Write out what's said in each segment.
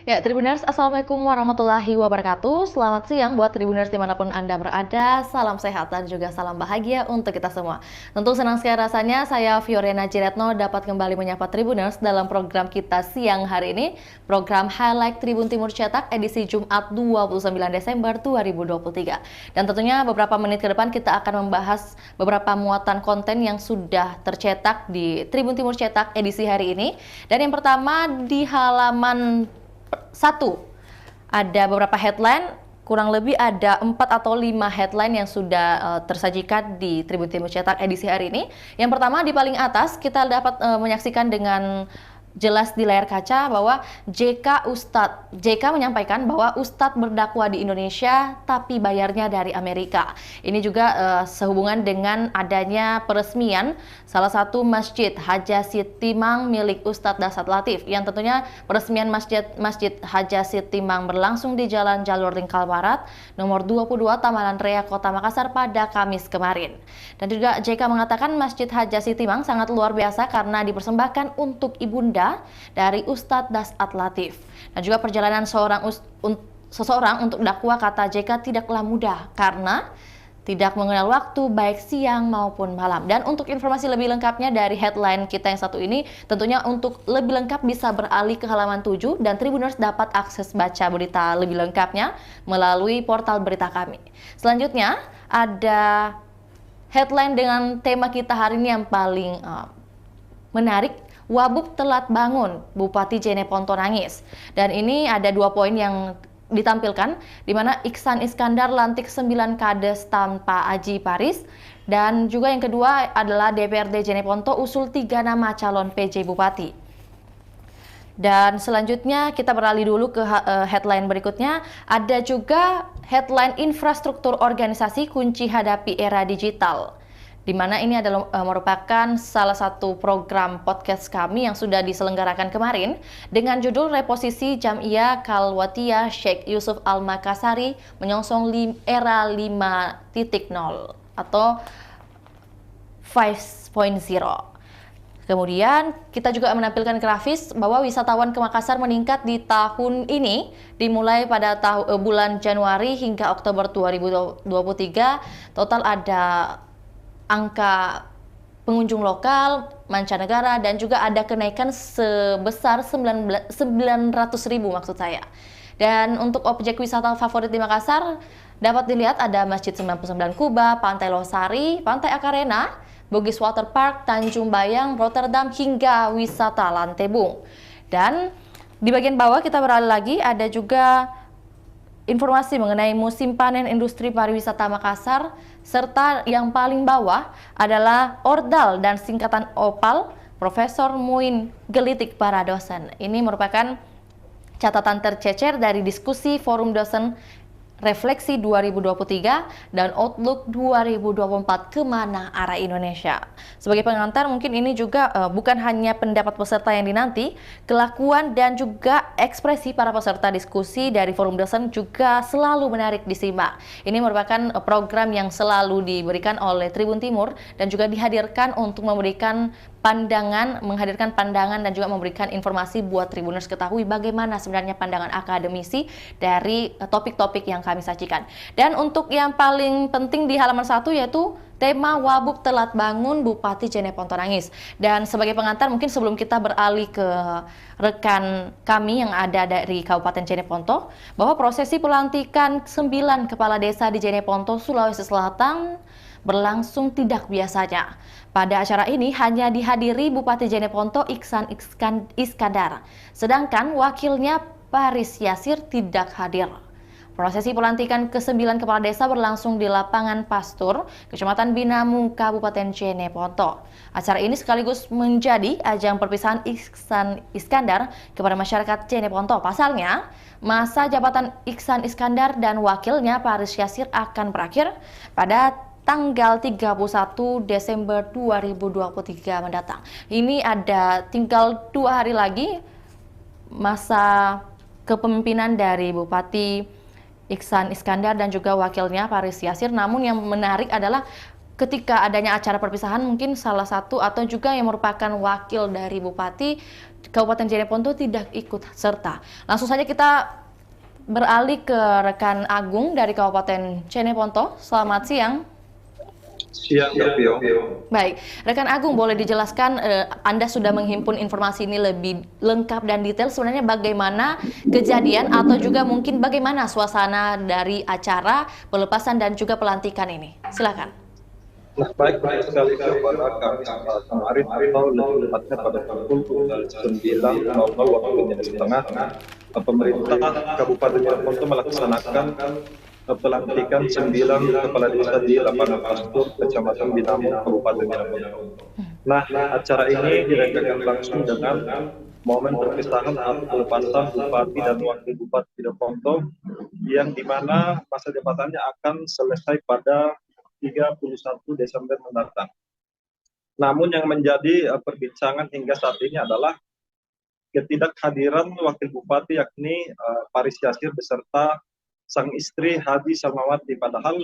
Ya, Tribuners, Assalamualaikum warahmatullahi wabarakatuh. Selamat siang buat Tribuners dimanapun Anda berada. Salam sehat dan juga salam bahagia untuk kita semua. Tentu senang sekali rasanya saya Fiorena Jiretno dapat kembali menyapa Tribuners dalam program kita siang hari ini. Program Highlight Tribun Timur Cetak edisi Jumat 29 Desember 2023. Dan tentunya beberapa menit ke depan kita akan membahas beberapa muatan konten yang sudah tercetak di Tribun Timur Cetak edisi hari ini. Dan yang pertama di halaman 1 ada beberapa headline, kurang lebih ada 4 atau 5 headline yang sudah tersajikan di Tribun Timur Cetak edisi hari ini. Yang pertama di paling atas kita dapat menyaksikan dengan jelas di layar kaca bahwa JK menyampaikan bahwa Ustadz berdakwah di Indonesia tapi bayarnya dari Amerika. Ini juga sehubungan dengan adanya peresmian salah satu masjid Hajasid Timang milik Ustadz Dasat Latif, yang tentunya peresmian Masjid Hajasid Timang berlangsung di Jalan Jalur Lingkar Barat nomor 22 Tamalan Rea Kota Makassar pada Kamis kemarin. Dan juga JK mengatakan Masjid Hajasid Timang sangat luar biasa karena dipersembahkan untuk ibunda dari Ustadz Dasat Latif. Dan juga perjalanan seseorang untuk dakwah, kata JK, tidaklah mudah karena tidak mengenal waktu baik siang maupun malam. Dan untuk informasi lebih lengkapnya dari headline kita yang satu ini, tentunya untuk lebih lengkap bisa beralih ke halaman 7 dan Tribuners dapat akses baca berita lebih lengkapnya melalui portal berita kami. Selanjutnya ada headline dengan tema kita hari ini yang paling menarik. Wabub telat bangun, Bupati Jeneponto nangis. Dan ini ada 2 poin yang ditampilkan, di mana Iksan Iskandar lantik 9 kades tanpa Aji Paris. Dan juga yang kedua adalah DPRD Jeneponto usul 3 nama calon PJ Bupati. Dan selanjutnya kita beralih dulu ke headline berikutnya. Ada juga headline infrastruktur organisasi kunci hadapi era digital, di mana ini adalah merupakan salah satu program podcast kami yang sudah diselenggarakan kemarin dengan judul Reposisi Jam'iyah Khalwatiyah Syekh Yusuf Al-Makassari menyongsong era 5.0 atau 5.0. Kemudian kita juga menampilkan grafis bahwa wisatawan ke Makassar meningkat di tahun ini dimulai pada bulan Januari hingga Oktober 2023. Total ada angka pengunjung lokal, mancanegara, dan juga ada kenaikan sebesar 900.000 maksud saya. Dan untuk objek wisata favorit di Makassar dapat dilihat ada Masjid 99 Kuba, Pantai Losari, Pantai Akarena, Bugis Water Park, Tanjung Bayang, Rotterdam, hingga wisata Lantebung. Dan di bagian bawah kita beralih lagi ada juga informasi mengenai musim panen industri pariwisata Makassar, serta yang paling bawah adalah Ordal dan singkatan OPAL, Profesor Muin gelitik para dosen. Ini merupakan catatan tercecer dari diskusi forum dosen Refleksi 2023 dan Outlook 2024 kemana arah Indonesia. Sebagai pengantar mungkin ini juga bukan hanya pendapat peserta yang dinanti, kelakuan dan juga ekspresi para peserta diskusi dari forum dosen juga selalu menarik disimak. Ini merupakan program yang selalu diberikan oleh Tribun Timur dan juga dihadirkan untuk menghadirkan pandangan dan juga memberikan informasi buat Tribuners ketahui bagaimana sebenarnya pandangan akademisi dari topik-topik yang kami sajikan. Dan untuk yang paling penting di halaman 1 yaitu tema Wabub telat bangun, Bupati Jeneponto nangis. Dan sebagai pengantar mungkin sebelum kita beralih ke rekan kami yang ada dari Kabupaten Jeneponto, bahwa prosesi pelantikan 9 kepala desa di Jeneponto, Sulawesi Selatan berlangsung tidak biasanya. Pada acara ini hanya dihadiri Bupati Jeneponto Iksan Iskandar, sedangkan wakilnya Paris Yasir tidak hadir. Prosesi pelantikan ke-9 kepala desa berlangsung di lapangan Pastur, Kecamatan Binamu, Kabupaten Jeneponto. Acara ini sekaligus menjadi ajang perpisahan Iksan Iskandar kepada masyarakat Jeneponto. Pasalnya, masa jabatan Iksan Iskandar dan wakilnya Paris Yasir akan berakhir pada tanggal 31 Desember 2023 mendatang. Ini ada tinggal 2 hari lagi masa kepemimpinan dari Bupati Iksan Iskandar dan juga wakilnya Paris Yasir. Namun yang menarik adalah ketika adanya acara perpisahan mungkin salah satu atau juga yang merupakan wakil dari Bupati Kabupaten Jeneponto tidak ikut serta. Langsung saja kita beralih ke rekan Agung dari Kabupaten Jeneponto. Selamat siang. Siang, Pio. Baik, rekan Agung boleh dijelaskan Anda sudah menghimpun informasi ini lebih lengkap dan detail sebenarnya bagaimana kejadian atau juga mungkin bagaimana suasana dari acara pelepasan dan juga pelantikan ini. Silakan. Nah, baik sekali kepada kami kemarin atau lebih tepatnya pada pukul 9.00 waktu Indonesia Tengah, pemerintah Kabupaten Jeneponto melaksanakan pelantikan 9 kepala desa di lapangan pastur Kecamatan Binamung, Kabupaten Jeneponto. Nah, acara ini direnggakan langsung dengan momen perpisahan atau pelepasan Bupati dan Wakil Bupati Jeneponto yang dimana masa jabatannya akan selesai pada 31 Desember mendatang. Namun yang menjadi perbincangan hingga saat ini adalah ketidakhadiran Wakil Bupati yakni Paris Yasir beserta sang istri Hadi Salmawati. Padahal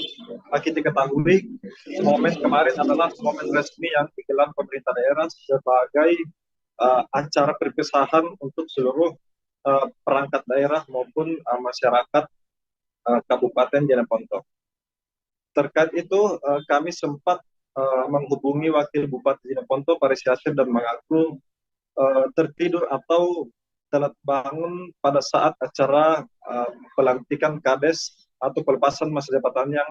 kita ketahui momen kemarin adalah momen resmi yang digelar pemerintah daerah sebagai acara perpisahan untuk seluruh perangkat daerah maupun masyarakat Kabupaten Jeneponto. Terkait itu kami sempat menghubungi Wakil Bupati Jeneponto Paris Yasir dan mengaku tertidur atau telat bangun pada saat acara pelantikan Kades atau pelepasan masa jabatan yang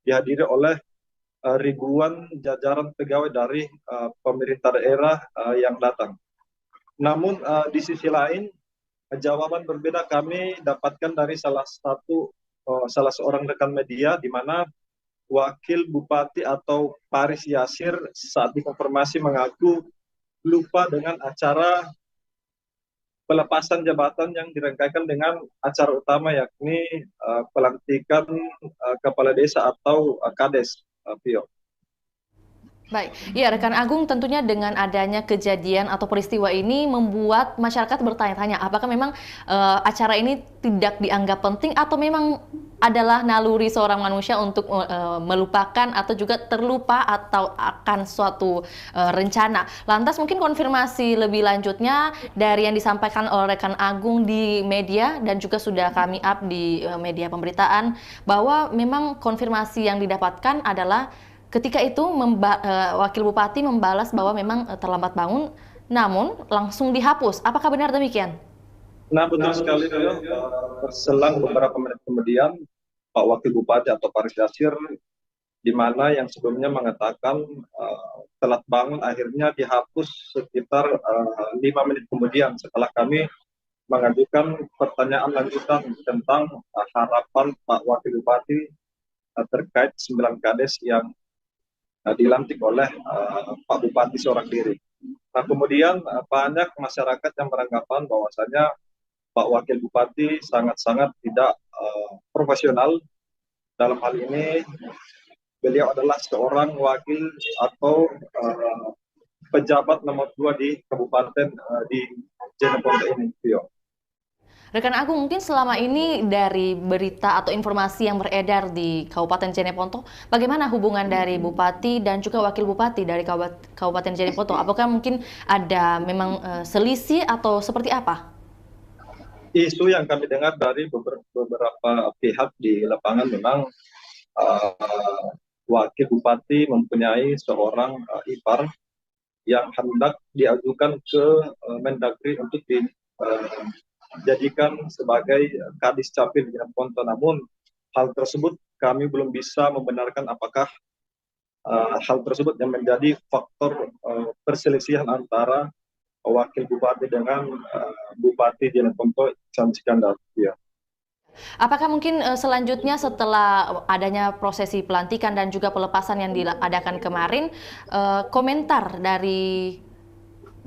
dihadiri oleh ribuan jajaran pegawai dari pemerintah daerah yang datang. Namun di sisi lain jawaban berbeda kami dapatkan dari salah seorang rekan media di mana Wakil Bupati atau Paris Yasir saat dikonfirmasi mengaku lupa dengan acara pelepasan jabatan yang dirangkaikan dengan acara utama yakni pelantikan kepala desa atau Kades, Pio. Baik, ya rekan Agung, tentunya dengan adanya kejadian atau peristiwa ini membuat masyarakat bertanya-tanya apakah memang acara ini tidak dianggap penting atau memang adalah naluri seorang manusia untuk melupakan atau juga terlupa atau akan suatu rencana. Lantas mungkin konfirmasi lebih lanjutnya dari yang disampaikan oleh rekan Agung di media dan juga sudah kami up di media pemberitaan bahwa memang konfirmasi yang didapatkan adalah ketika itu Wakil Bupati membalas bahwa memang terlambat bangun, namun langsung dihapus. Apakah benar demikian? Nah, betul sekali. Berselang beberapa menit kemudian, Pak Wakil Bupati atau Paris Yasir, di mana yang sebelumnya mengatakan telat bangun, akhirnya dihapus sekitar 5 menit kemudian setelah kami mengajukan pertanyaan lanjutan tentang harapan Pak Wakil Bupati terkait 9 kades yang dilantik oleh Pak Bupati seorang diri. Nah, kemudian banyak masyarakat yang beranggapan bahwasanya Pak Wakil Bupati sangat-sangat tidak profesional. Dalam hal ini, beliau adalah seorang wakil atau pejabat nomor 2 di Kabupaten di Jeneponto ini, Pio. Rekan Agung, mungkin selama ini dari berita atau informasi yang beredar di Kabupaten Jeneponto, bagaimana hubungan dari Bupati dan juga Wakil Bupati dari Kabupaten Jeneponto? Apakah mungkin ada memang selisih atau seperti apa? Isu yang kami dengar dari beberapa pihak di lapangan memang Wakil Bupati mempunyai seorang ipar yang hendak diajukan ke Mendagri untuk dijadikan sebagai Kadis Capil Jeneponto. Namun hal tersebut kami belum bisa membenarkan apakah hal tersebut yang menjadi faktor perselisihan antara Wakil Bupati dengan Bupati Jeneponto Ihsan Sikandar. Ya. Apakah mungkin selanjutnya setelah adanya prosesi pelantikan dan juga pelepasan yang diadakan kemarin, komentar dari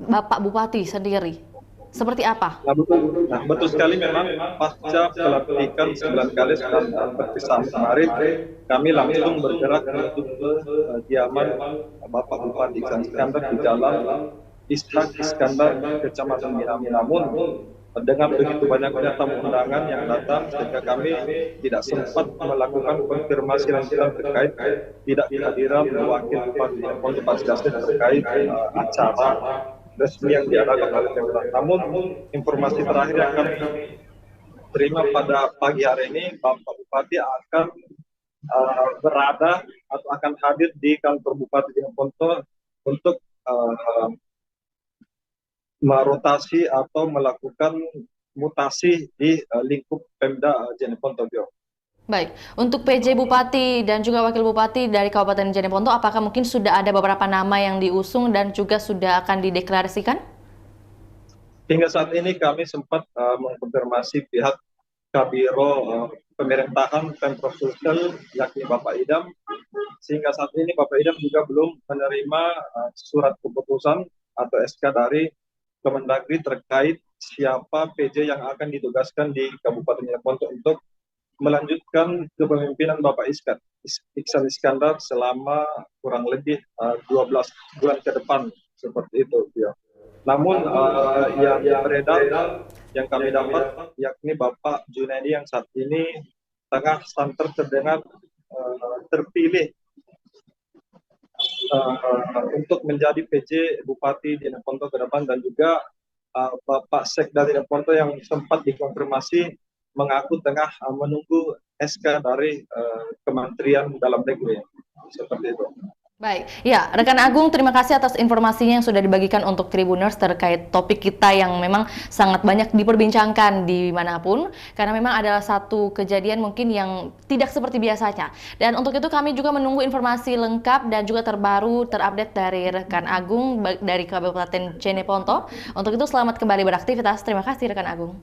Bapak Bupati sendiri seperti apa? Nah, betul sekali memang pasca pelantikan 9 kali dan perpisahan kemarin, kami langsung bergerak menuju ke kediaman Bapak Bupati Ihsan Sikandar di Jalan Ishak Iskandar, Kecamatan Binamung. Namun dengan begitu banyaknya tamu undangan yang datang sehingga kami tidak sempat melakukan konfirmasi lanjutan terkait tidak kehadiran wakil Bupati Jeneponto Pak Syasin terkait acara resmi yang diadakan oleh Pemda. Namun informasi terakhir yang kami terima pada pagi hari ini, Bapak Bupati akan berada atau akan hadir di kantor Bupati Jeneponto untuk merotasi atau melakukan mutasi di lingkup Pemda Jeneponto. Baik, untuk PJ Bupati dan juga Wakil Bupati dari Kabupaten Jeneponto, apakah mungkin sudah ada beberapa nama yang diusung dan juga sudah akan dideklarasikan? Hingga saat ini kami sempat mengkonfirmasi pihak Kabiro Pemerintahan Pemprov Sulsel, yakni Bapak Idam, sehingga saat ini Bapak Idam juga belum menerima surat keputusan atau SK dari Kemendagri terkait siapa PJ yang akan ditugaskan di Kabupaten Jeneponto untuk melanjutkan kepemimpinan Bapak Iksan Iskandar selama kurang lebih 12 bulan ke depan, seperti itu. Ya. Namun yang beredar yang kami dapat yakni Bapak Junaidi yang saat ini tengah santer terdengar terpilih untuk menjadi PJ Bupati di Jeneponto ke depan, dan juga Bapak Sekda Jeneponto yang sempat dikonfirmasi mengaku tengah menunggu SK dari Kementerian Dalam Negeri, seperti itu. Baik, ya rekan Agung, terima kasih atas informasinya yang sudah dibagikan untuk Tribuners terkait topik kita yang memang sangat banyak diperbincangkan dimanapun, karena memang adalah satu kejadian mungkin yang tidak seperti biasanya. Dan untuk itu kami juga menunggu informasi lengkap dan juga terbaru, terupdate dari rekan Agung dari Kabupaten Jeneponto. Untuk itu selamat kembali beraktivitas, terima kasih rekan Agung.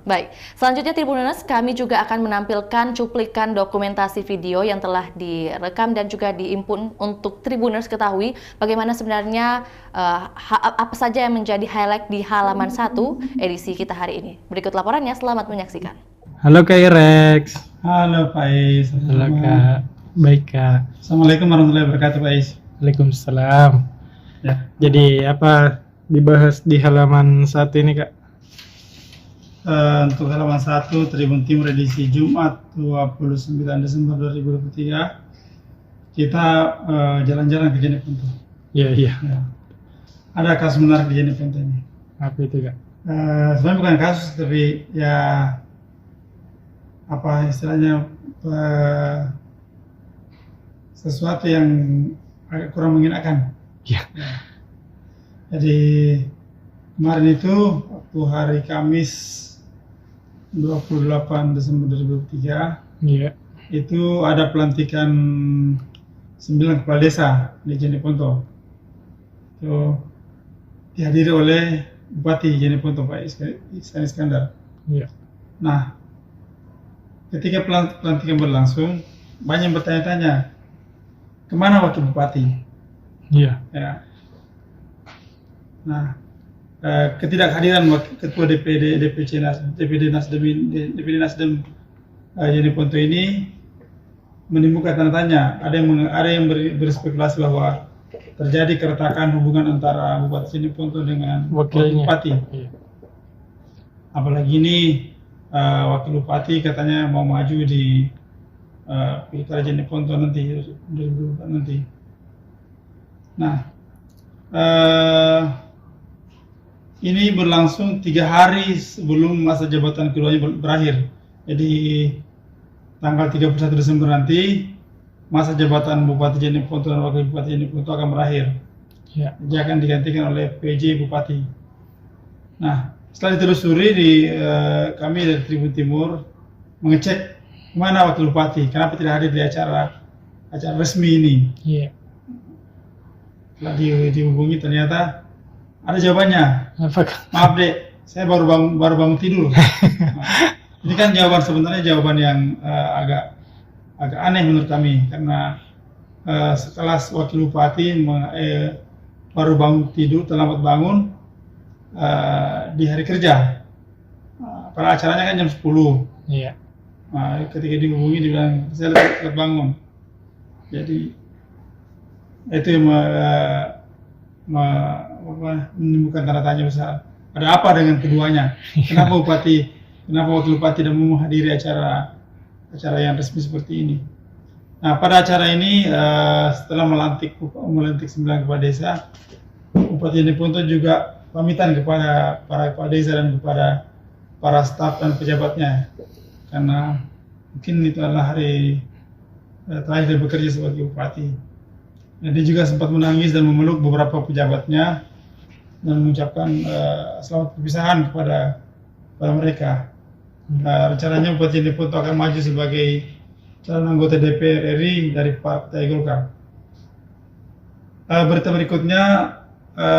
Baik, selanjutnya Tribuners, kami juga akan menampilkan cuplikan dokumentasi video yang telah direkam dan juga diimpun untuk Tribuners ketahui bagaimana sebenarnya apa saja yang menjadi highlight di halaman 1 edisi kita hari ini. Berikut laporannya, selamat menyaksikan. Halo Kak Irex. Halo Pak Is. Halo Kak. Baik Kak. Assalamualaikum warahmatullahi wabarakatuh Pak Is. Waalaikumsalam. Ya. Jadi apa dibahas di halaman 1 ini Kak? Untuk halaman 1 Tribun Timur edisi Jumat 29 Desember 2023 kita jalan-jalan ke Jeneponto. Iya. Ya. Ada kasus menarik di Jeneponto ini. Apa itu Kak? Sebenarnya bukan kasus, tapi ya apa istilahnya sesuatu yang agak kurang mengenakan. Iya. Ya. Jadi kemarin itu waktu hari Kamis 28 Desember 2023 Iya. itu ada pelantikan 9 kepala desa di Jeneponto. Itu dihadiri oleh Bupati Jeneponto Pak Iksan Iskandar. Iya. Nah, ketika pelantikan berlangsung, banyak yang bertanya-tanya, kemana wakil bupati? Iya. Ya. Nah, ketidakhadiran Ketua DPD Nasdem Jeneponto ini menimbulkan tanda tanya. Ada yang berspekulasi bahwa terjadi keretakan hubungan antara Bupati Jeneponto dengan wakil bupati. Iya. Apalagi ini wakil bupati katanya mau maju di pilkada Jeneponto nanti 2024 nanti. Nah, ini berlangsung 3 hari sebelum masa jabatan keduanya berakhir. Jadi tanggal 31 Desember nanti masa jabatan Bupati Jeneponto dan Wakil Bupati Jeneponto akan berakhir. Ya. Dia akan digantikan oleh PJ Bupati. Nah, setelah ditelusuri kami dari Tribun Timur mengecek mana Wakil Bupati, kenapa tidak hadir di acara resmi ini. Iya. Setelah dihubungi ternyata ada jawabannya. Apa Kak? Maaf dek, saya baru bangun tidur. Nah, ini kan sebenarnya jawaban yang agak aneh menurut kami, karena setelah wakil bupati baru bangun tidur, terlambat bangun di hari kerja. Pada acaranya kan jam 10. Iya. Nah, ketika dihubungi dibilang saya telat bangun. Jadi itu yang menimbulkan tanda tanya besar. ada apa dengan keduanya? Kenapa wakil bupati tidak mau menghadiri acara yang resmi seperti ini? Nah, pada acara ini setelah melantik 9 kepala desa, Bupati Jeneponto juga pamitan kepada para kepala desa dan kepada para staf dan pejabatnya, karena mungkin itu adalah hari terakhir dia bekerja sebagai bupati. Nah, dia juga sempat menangis dan memeluk beberapa pejabatnya dan mengucapkan selamat perpisahan kepada mereka. Rencananya Bupati Jeneponto akan maju sebagai calon anggota DPR RI dari Partai Golkar. Berita berikutnya,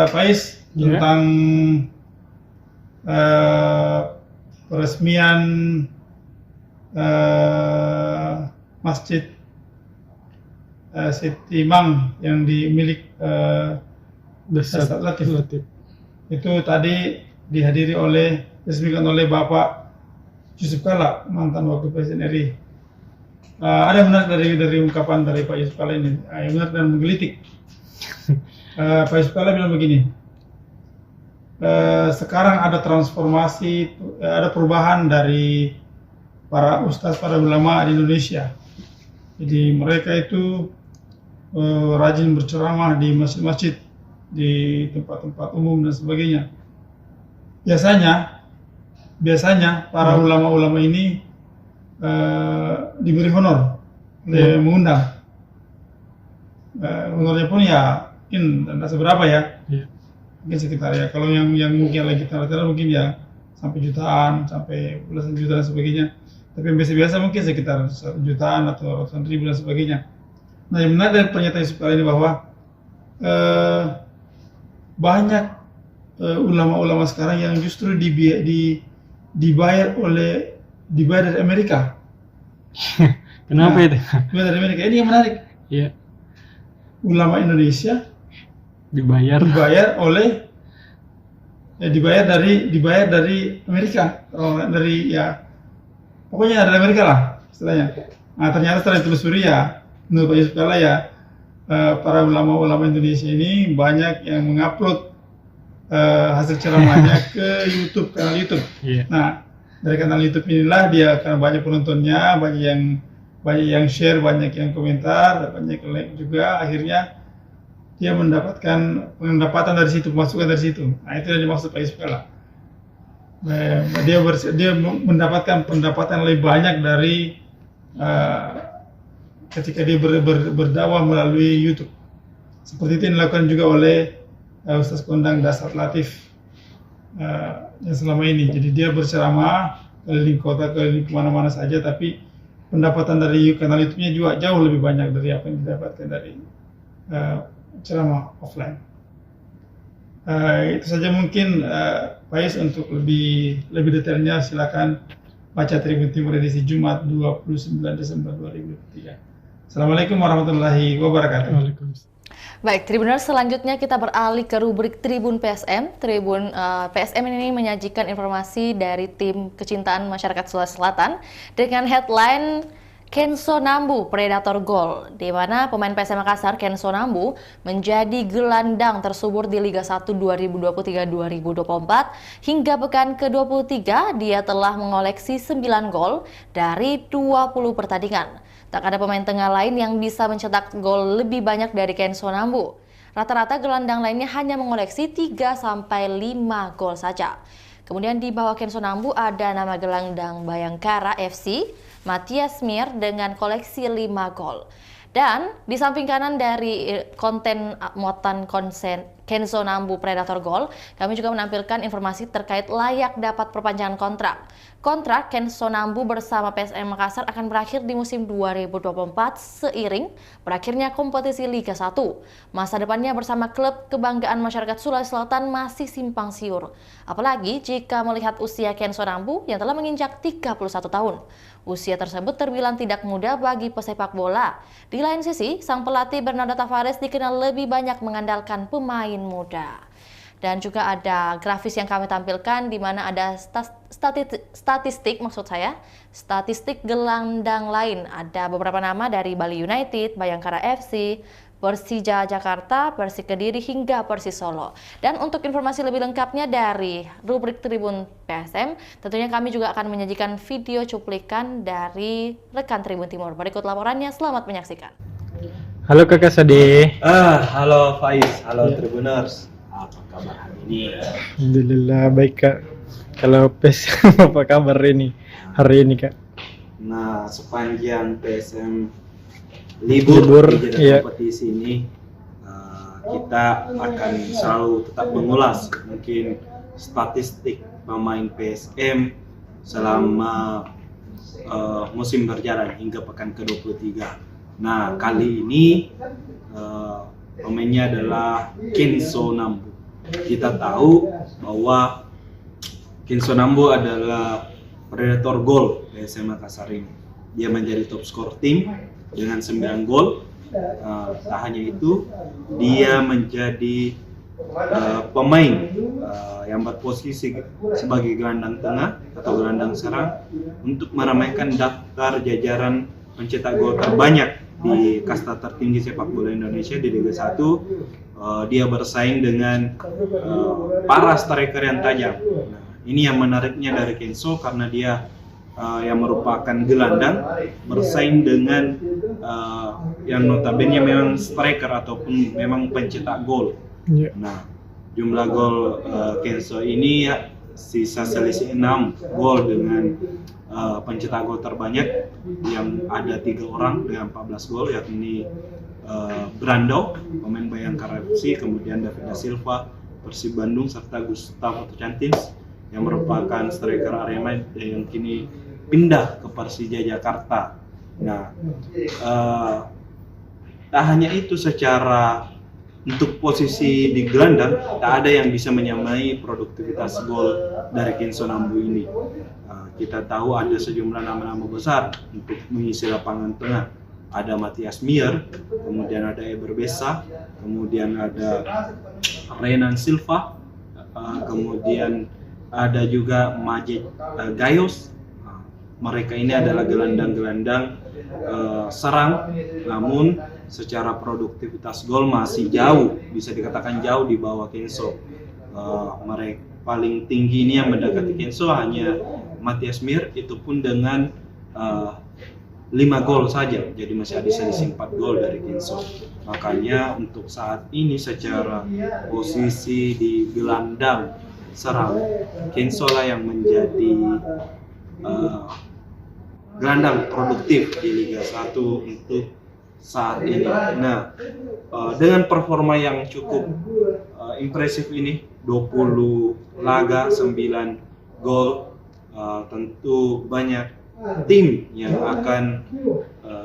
Faiz, tentang peresmian Masjid Siti Mang yang dimiliki Desa Latif. Itu tadi diresmikan oleh Bapak Yusuf Kalla, mantan Wakil Presiden RI. Ada benar dari ungkapan dari Pak Yusuf Kalla ini, yang benar dan menggelitik. Pak Yusuf Kalla bilang begini, sekarang ada transformasi, ada perubahan dari para ustadz, para ulama di Indonesia. Jadi mereka itu rajin berceramah di masjid-masjid, di tempat-tempat umum dan sebagainya. Biasanya para ulama-ulama ini diberi honor, mengundang. Honornya pun ya mungkin tidak seberapa ya, mungkin sekitar ya, kalau yang mungkin lagi tanda-tanda mungkin ya sampai jutaan, sampai belasan juta dan sebagainya. Tapi yang biasa-biasa mungkin sekitar 1 jutaan atau ratusan ribu dan sebagainya. Nah, yang menarik dari pernyataan Yusuf Kalla ini bahwa banyak ulama-ulama sekarang yang justru dibayar dari Amerika. Kenapa itu? Dibayar dari Amerika. Ini yang menarik. Iya. Ulama Indonesia Dibayar dari Amerika. Dari ya pokoknya dari Amerika lah istilahnya. Nah, ternyata setelah ditelusuri ya, menurut Pak Yusuf Kalla ya, para ulama-ulama Indonesia ini banyak yang mengupload hasil ceramahnya ke kanal YouTube. Iya. Nah, dari kanal YouTube inilah dia karena banyak penontonnya, banyak yang share, banyak yang komentar, banyak yang like juga, akhirnya dia mendapatkan pendapatan dari situ, pemasukan dari situ. Nah, itu yang dimaksud Pak Yusuf Kalla. Dia mendapatkan pendapatan lebih banyak dari ketika dia berdakwah melalui YouTube. Seperti itu yang dilakukan juga oleh Ustaz Kondang Dasar Latif yang selama ini. Jadi dia berceramah keliling kota, keliling kemana-mana saja, tapi pendapatan dari kanal YouTube-nya juga jauh lebih banyak dari apa yang didapatkan dari ceramah offline. Itu saja mungkin Faiz. Untuk lebih detailnya silakan baca Tribun Timur edisi Jumat 29 Desember 2023. Assalamualaikum warahmatullahi wabarakatuh. Waalaikumsalam. Baik, Tribuners, selanjutnya kita beralih ke rubrik Tribun PSM. Tribun PSM ini menyajikan informasi dari tim kecintaan masyarakat Sulawesi Selatan dengan headline Kenzo Nambu Predator Gol, di mana pemain PSM Makassar Kenzo Nambu menjadi gelandang tersubur di Liga 1 2023-2024. Hingga pekan ke-23 dia telah mengoleksi 9 gol dari 20 pertandingan. Tak ada pemain tengah lain yang bisa mencetak gol lebih banyak dari Kenzo Nambu. Rata-rata gelandang lainnya hanya mengoleksi 3-5 gol saja. Kemudian di bawah Kenzo Nambu ada nama gelandang Bayangkara FC, Matias Mir dengan koleksi 5 gol. Dan di samping kanan dari konten muatan Kenzo Nambu Predator Gol, kami juga menampilkan informasi terkait layak dapat perpanjangan kontrak. Kontrak Kenzo Nambu bersama PSM Makassar akan berakhir di musim 2024 seiring berakhirnya kompetisi Liga 1. Masa depannya bersama klub kebanggaan masyarakat Sulawesi Selatan masih simpang siur. Apalagi jika melihat usia Kenzo Nambu yang telah menginjak 31 tahun. Usia tersebut terbilang tidak muda bagi pesepak bola. Di lain sisi, sang pelatih Bernardo Tavares dikenal lebih banyak mengandalkan pemain muda. Dan juga ada grafis yang kami tampilkan di mana ada statistik gelandang lain. Ada beberapa nama dari Bali United, Bayangkara FC, Persija Jakarta, Persik Kediri, hingga Persis Solo. Dan untuk informasi lebih lengkapnya dari rubrik Tribun PSM, tentunya kami juga akan menyajikan video cuplikan dari rekan Tribun Timur. Berikut laporannya, selamat menyaksikan. Halo Kakak Sade. Halo Faiz, halo Tribuners. Apa kabar hari ini? Alhamdulillah baik Kak. Kalau PSM apa kabar hari ini Kak? Nah, sepanjang PSM libur di jeda iya. kompetisi ini, kita akan selalu tetap mengulas mungkin statistik pemain PSM selama musim berjalan hingga pekan ke-23. Nah, kali ini pemainnya adalah Kenzo Nambu. Kita tahu bahwa Kenzo Nambu adalah predator gol PSM Makassar ini. Dia menjadi top skor tim dengan 9 gol. Tak hanya itu, dia menjadi pemain yang berposisi sebagai gelandang tengah atau gelandang serang untuk meramaikan daftar jajaran pencetak gol terbanyak di kasta tertinggi sepak bola Indonesia di Liga 1. Dia bersaing dengan para striker yang tajam. Nah, ini yang menariknya dari Kenzo karena dia yang merupakan gelandang bersaing dengan yang notabene memang striker ataupun memang pencetak gol. Yeah. Nah, jumlah gol Kenzo ini sisa selisih 6 gol dengan pencetak gol terbanyak yang ada 3 orang dengan 14 gol, yakni Brando, pemain Bayangkara FC, kemudian David da Silva, Persib Bandung, serta Gustavo Tocantins yang merupakan striker Arema yang kini pindah ke Persija Jakarta. Nah, tak hanya itu, secara untuk posisi di gelandang tak ada yang bisa menyamai produktivitas gol dari Kenzo Nambu ini. Kita tahu ada sejumlah nama-nama besar untuk mengisi lapangan tengah. Ada Matias Mier, kemudian ada Eber Bessa, kemudian ada Renan Silva, kemudian ada juga Majid Gayos. Mereka ini adalah gelandang-gelandang serang, namun secara produktivitas gol masih jauh, bisa dikatakan jauh di bawah Kenzo. Mereka paling tinggi ini yang mendekati Kenzo hanya Matias Mier, itu pun dengan 5 gol saja, jadi masih ada selisih 4 gol dari Kenzo. Makanya untuk saat ini secara posisi di gelandang serang, Kenzo lah yang menjadi gelandang produktif di Liga 1 untuk saat ini. Nah, dengan performa yang cukup impresif ini, 20 laga, 9 gol, tentu banyak tim yang akan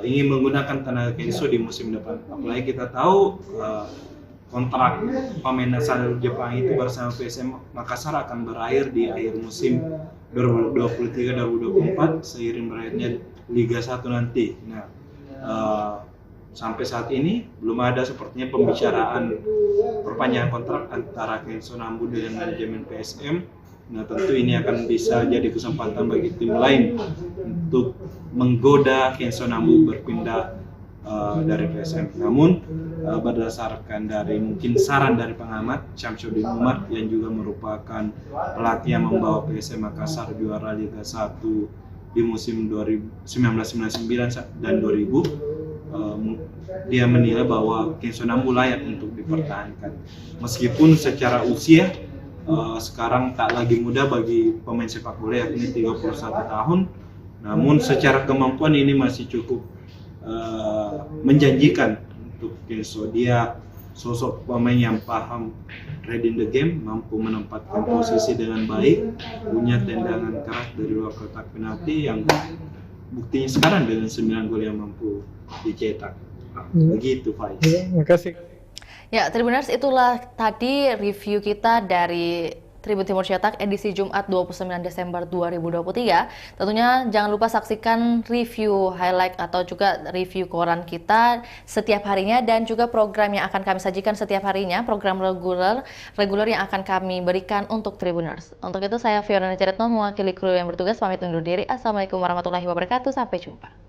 ingin menggunakan tenaga Kenzo di musim depan. Apalagi kita tahu kontrak pemain asal Jepang itu bersama PSM Makassar akan berakhir di akhir musim 2023-2024 seiring berakhirnya Liga 1 nanti. Nah, sampai saat ini belum ada sepertinya pembicaraan perpanjangan kontrak antara Kenzo Nambu dengan manajemen PSM. Nah, tentu ini akan bisa jadi kesempatan bagi tim lain untuk menggoda Kenzo Nambu berpindah dari PSM. Namun berdasarkan dari mungkin saran dari pengamat Syamsuddin Umar yang juga merupakan pelatih yang membawa PSM Makassar juara Liga 1 di musim 1999 dan 2000, dia menilai bahwa Kenzo Nambu layak untuk dipertahankan. Meskipun secara usia sekarang tak lagi muda bagi pemain sepak bola, yakni 31 tahun, namun secara kemampuan ini masih cukup menjanjikan untuk Kenzo. Dia sosok pemain yang paham reading the game, mampu menempatkan posisi dengan baik, punya tendangan keras dari luar kotak penalti yang buktinya sekarang dengan 9 gol yang mampu dicetak. Begitu, Faiz. Makasih. Ya, Tribuners, itulah tadi review kita dari Tribun Timur Cetak edisi Jumat 29 Desember 2023. Tentunya jangan lupa saksikan review highlight atau juga review koran kita setiap harinya, dan juga program yang akan kami sajikan setiap harinya, program reguler yang akan kami berikan untuk Tribuners. Untuk itu saya Fiorena Ciretno mewakili kru yang bertugas pamit undur diri. Assalamualaikum warahmatullahi wabarakatuh. Sampai jumpa.